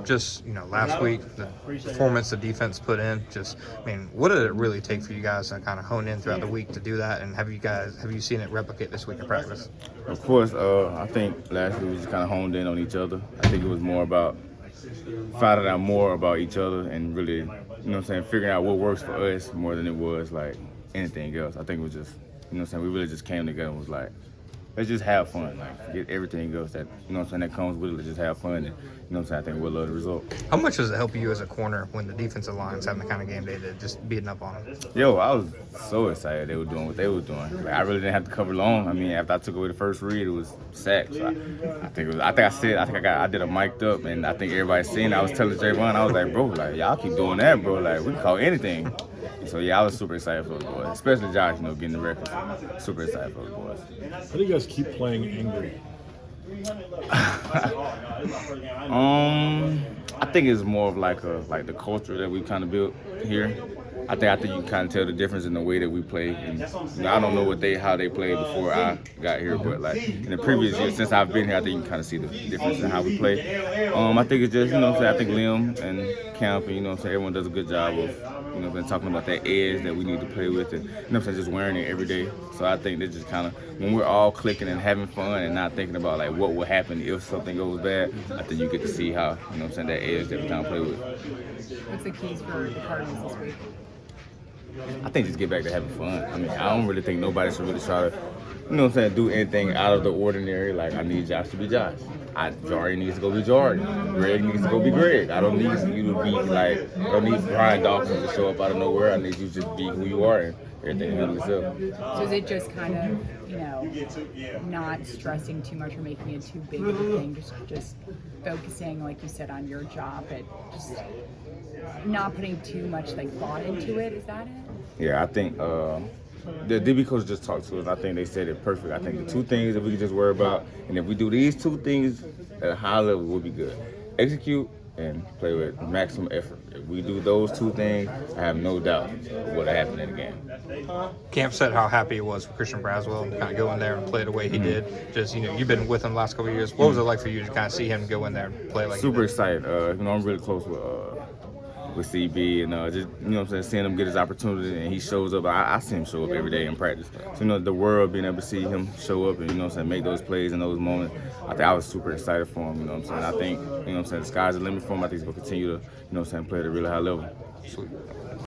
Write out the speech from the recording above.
Just, last week, the performance the defense put in, what did it really take for you guys to kind of hone in throughout the week to do that? And have you seen it replicate this week in practice? Of course, I think last week we just kind of honed in on each other. I think it was more about finding out more about each other and really, figuring out what works for us more than it was like anything else. I think it was just, we really just came together and was like, let's just have fun, like forget everything else that, that comes with it. Let's just have fun and, I think we'll love the result. How much does it help you as a corner when the defensive line's having the kind of game day to just beating up on them? Yo, I was so excited they were doing what they were doing. Like, I really didn't have to cover long. I mean, after I took away the first read, it was sacked. So I did a mic'd up, and I think everybody seen it. I was telling Javon, I was like, bro, like y'all keep doing that, bro. Like we can call anything. So yeah, I was super excited for those boys, especially Josh, getting the record. Super excited for those boys. How do you guys keep playing angry? I think it's more of like the culture that we kind of built here. I think you can kind of tell the difference in the way that we play. And, I don't know how they played before I got here, but like in the previous years since I've been here, I think you can kind of see the difference in how we play. I think it's just I think Liam and Camp and everyone does a good job of talking about that edge that we need to play with and just wearing it every day. So I think that just kind of when we're all clicking and having fun and not thinking about like what will happen if something goes bad, I think you get to see how that edge that we kind of play with. What's the keys for the Cardinals this week? I think just get back to having fun. I mean, I don't really think nobody should really try to, do anything out of the ordinary. Like, I need Josh to be Josh. Jarrian needs to go be Jarrian. Greg needs to go be Greg. I don't need you to be like, I don't need Brian Dawkins to show up out of nowhere. I need you to just be who you are and everything handle itself. So is it just kind of, not stressing too much or making it too big of a thing, just focusing, like you said, on your job, but just not putting too much thought into it? Is that it? Yeah, I think the DB coach just talked to us. I think they said it perfect. I think the two things that we can just worry about, and if we do these two things at a high level, we'll be good. Execute and play with maximum effort. If we do those two things, I have no doubt what'll happen in the game. Camp said how happy he was for Christian Braswell to kind of go in there and play the way he did. Just, you've been with him the last couple of years. What was it like for you to kind of see him go in there and play like Super excited. I'm really close with CB and just seeing him get his opportunity and he shows up. I see him show up every day in practice. So the world being able to see him show up and make those plays in those moments, I think I was super excited for him. I think the sky's the limit for him. I think he's gonna continue to play at a really high level. Sweet.